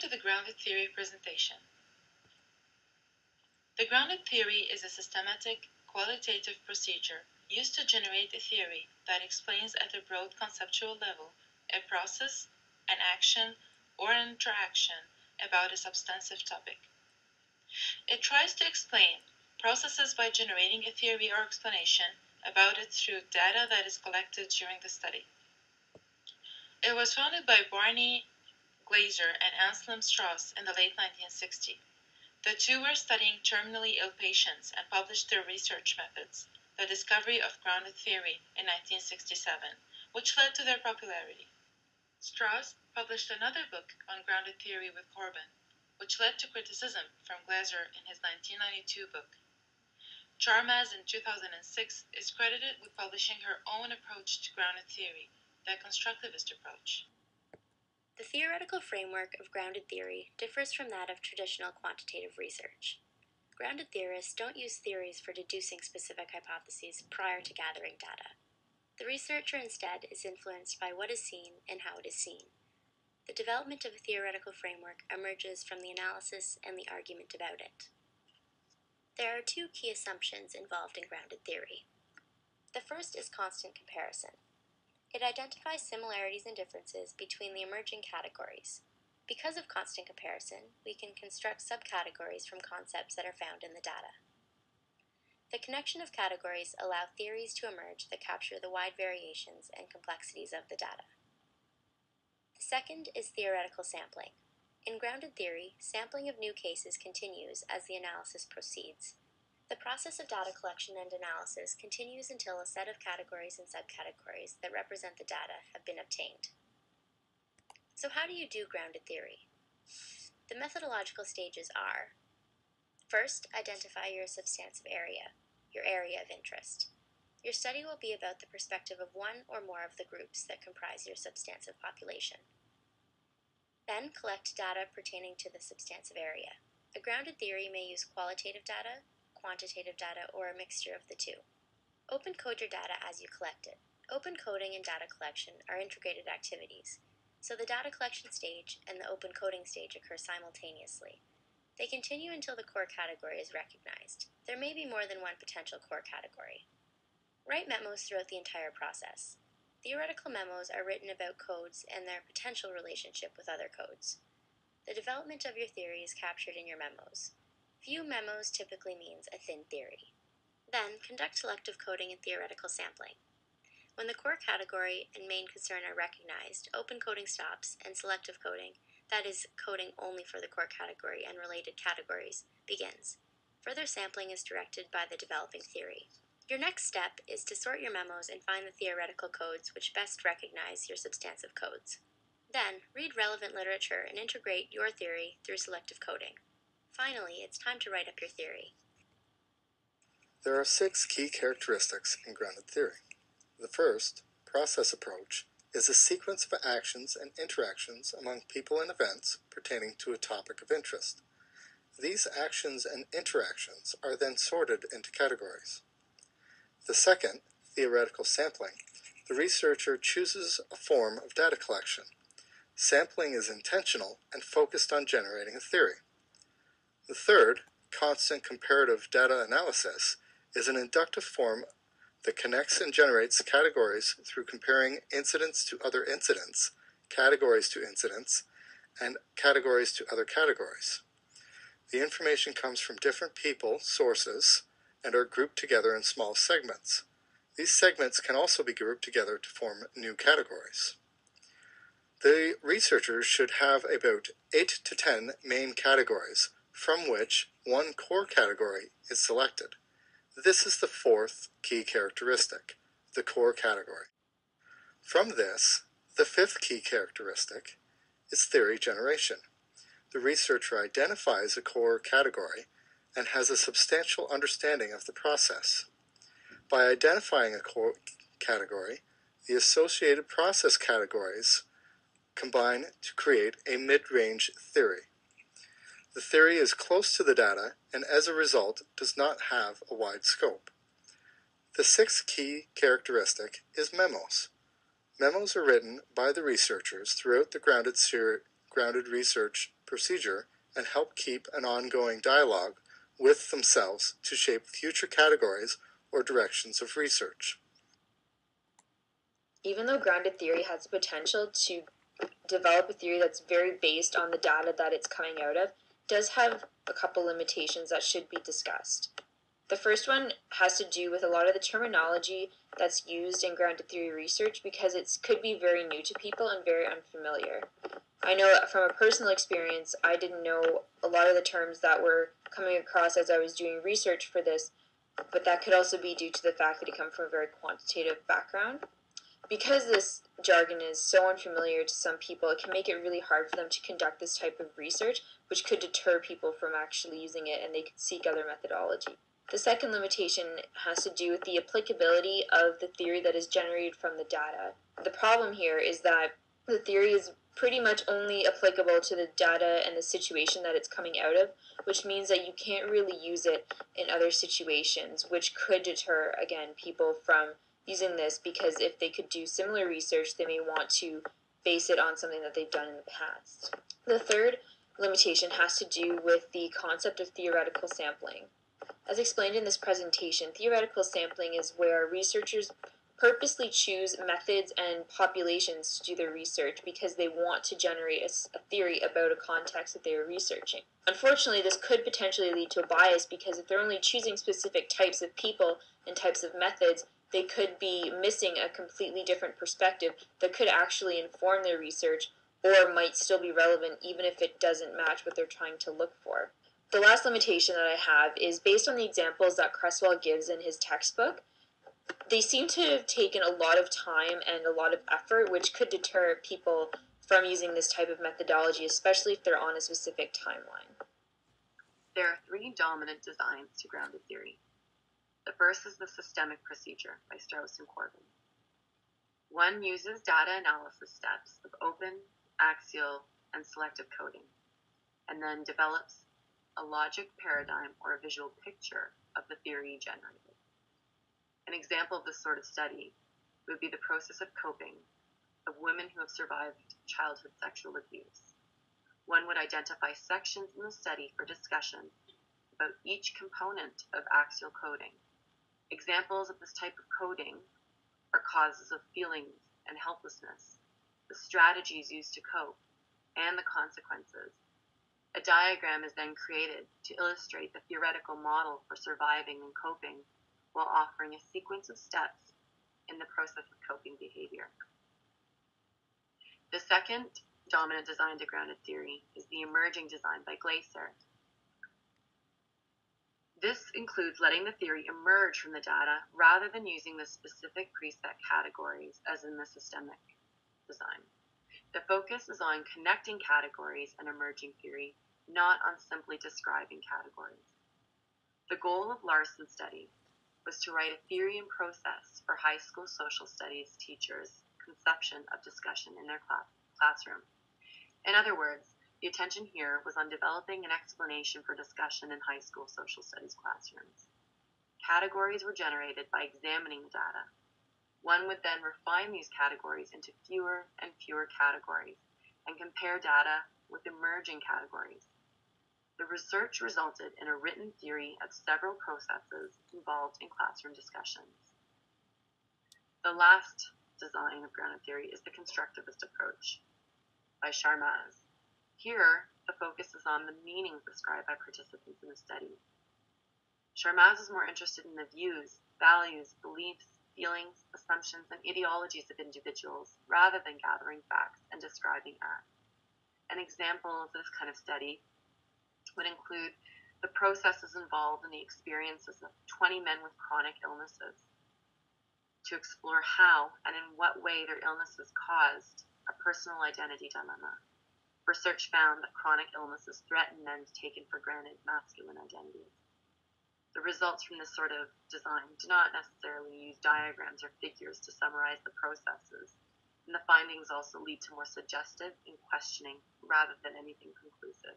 Welcome to the grounded theory presentation. The grounded theory is a systematic, qualitative procedure used to generate a theory that explains at a broad conceptual level a process, an action, or an interaction about a substantive topic. It tries to explain processes by generating a theory or explanation about it through data that is collected during the study. It was founded by Barney Glaser and Anselm Strauss in the late 1960s. The two were studying terminally ill patients and published their research methods, the discovery of grounded theory in 1967, which led to their popularity. Strauss published another book on grounded theory with Corbin, which led to criticism from Glaser in his 1992 book. Charmaz in 2006 is credited with publishing her own approach to grounded theory, the constructivist approach. The theoretical framework of grounded theory differs from that of traditional quantitative research. Grounded theorists don't use theories for deducing specific hypotheses prior to gathering data. The researcher instead is influenced by what is seen and how it is seen. The development of a theoretical framework emerges from the analysis and the argument about it. There are two key assumptions involved in grounded theory. The first is constant comparison. It identifies similarities and differences between the emerging categories. Because of constant comparison, we can construct subcategories from concepts that are found in the data. The connection of categories allow theories to emerge that capture the wide variations and complexities of the data. The second is theoretical sampling. In grounded theory, sampling of new cases continues as the analysis proceeds. The process of data collection and analysis continues until a set of categories and subcategories that represent the data have been obtained. So how do you do grounded theory? The methodological stages are: first, identify your substantive area, your area of interest. Your study will be about the perspective of one or more of the groups that comprise your substantive population. Then, collect data pertaining to the substantive area. A grounded theory may use qualitative data, quantitative data, or a mixture of the two. Open code your data as you collect it. Open coding and data collection are integrated activities, so the data collection stage and the open coding stage occur simultaneously. They continue until the core category is recognized. There may be more than one potential core category. Write memos throughout the entire process. Theoretical memos are written about codes and their potential relationship with other codes. The development of your theory is captured in your memos. Few memos typically means a thin theory. Then, conduct selective coding and theoretical sampling. When the core category and main concern are recognized, open coding stops and selective coding, that is, coding only for the core category and related categories, begins. Further sampling is directed by the developing theory. Your next step is to sort your memos and find the theoretical codes which best recognize your substantive codes. Then, read relevant literature and integrate your theory through selective coding. Finally, it's time to write up your theory. There are 6 key characteristics in grounded theory. The first, process approach, is a sequence of actions and interactions among people and events pertaining to a topic of interest. These actions and interactions are then sorted into categories. The second, theoretical sampling, the researcher chooses a form of data collection. Sampling is intentional and focused on generating a theory. The third, constant comparative data analysis, is an inductive form that connects and generates categories through comparing incidents to other incidents, categories to incidents, and categories to other categories. The information comes from different people, sources, and are grouped together in small segments. These segments can also be grouped together to form new categories. The researchers should have about 8 to 10 main categories, from which one core category is selected. This is the fourth key characteristic, the core category. From this, the fifth key characteristic is theory generation. The researcher identifies a core category and has a substantial understanding of the process. By identifying a core category, the associated process categories combine to create a mid-range theory. The theory is close to the data and as a result does not have a wide scope. The sixth key characteristic is memos. Memos are written by the researchers throughout the grounded research procedure and help keep an ongoing dialogue with themselves to shape future categories or directions of research. Even though grounded theory has the potential to develop a theory that's very based on the data that it's coming out of, does have a couple limitations that should be discussed. The first one has to do with a lot of the terminology that's used in grounded theory research because it could be very new to people and very unfamiliar. I know from a personal experience, I didn't know a lot of the terms that were coming across as I was doing research for this, but that could also be due to the fact that I come from a very quantitative background. Because this jargon is so unfamiliar to some people, it can make it really hard for them to conduct this type of research, which could deter people from actually using it, and they could seek other methodology. The second limitation has to do with the applicability of the theory that is generated from the data. The problem here is that the theory is pretty much only applicable to the data and the situation that it's coming out of, which means that you can't really use it in other situations, which could deter, again, people from using this, because if they could do similar research, they may want to base it on something that they've done in the past. The third limitation has to do with the concept of theoretical sampling. As explained in this presentation, theoretical sampling is where researchers purposely choose methods and populations to do their research because they want to generate a theory about a context that they are researching. Unfortunately, this could potentially lead to a bias because if they're only choosing specific types of people and types of methods, they could be missing a completely different perspective that could actually inform their research or might still be relevant even if it doesn't match what they're trying to look for. The last limitation that I have is based on the examples that Cresswell gives in his textbook. They seem to have taken a lot of time and a lot of effort, which could deter people from using this type of methodology, especially if they're on a specific timeline. There are three dominant designs to grounded theory. The first is the systemic procedure by Strauss and Corbin. One uses data analysis steps of open, axial, and selective coding, and then develops a logic paradigm or a visual picture of the theory generated. An example of this sort of study would be the process of coping of women who have survived childhood sexual abuse. One would identify sections in the study for discussion about each component of axial coding. Examples of this type of coding are causes of feelings and helplessness, the strategies used to cope, and the consequences. A diagram is then created to illustrate the theoretical model for surviving and coping while offering a sequence of steps in the process of coping behavior. The second dominant design to grounded theory is the emerging design by Glaser. This includes letting the theory emerge from the data rather than using the specific preset categories as in the systemic design. The focus is on connecting categories and emerging theory, not on simply describing categories. The goal of Larson's study was to write a theory and process for high school social studies teachers' conception of discussion in their classroom. In other words, the attention here was on developing an explanation for discussion in high school social studies classrooms. Categories were generated by examining the data. One would then refine these categories into fewer and fewer categories and compare data with emerging categories. The research resulted in a written theory of several processes involved in classroom discussions. The last design of grounded theory is the constructivist approach by Charmaz. Here, the focus is on the meanings described by participants in the study. Charmaz is more interested in the views, values, beliefs, feelings, assumptions, and ideologies of individuals rather than gathering facts and describing acts. An example of this kind of study would include the processes involved in the experiences of 20 men with chronic illnesses to explore how and in what way their illnesses caused a personal identity dilemma. Research found that chronic illnesses threaten men's taken for granted masculine identities. The results from this sort of design do not necessarily use diagrams or figures to summarize the processes, and the findings also lead to more suggestive and questioning rather than anything conclusive.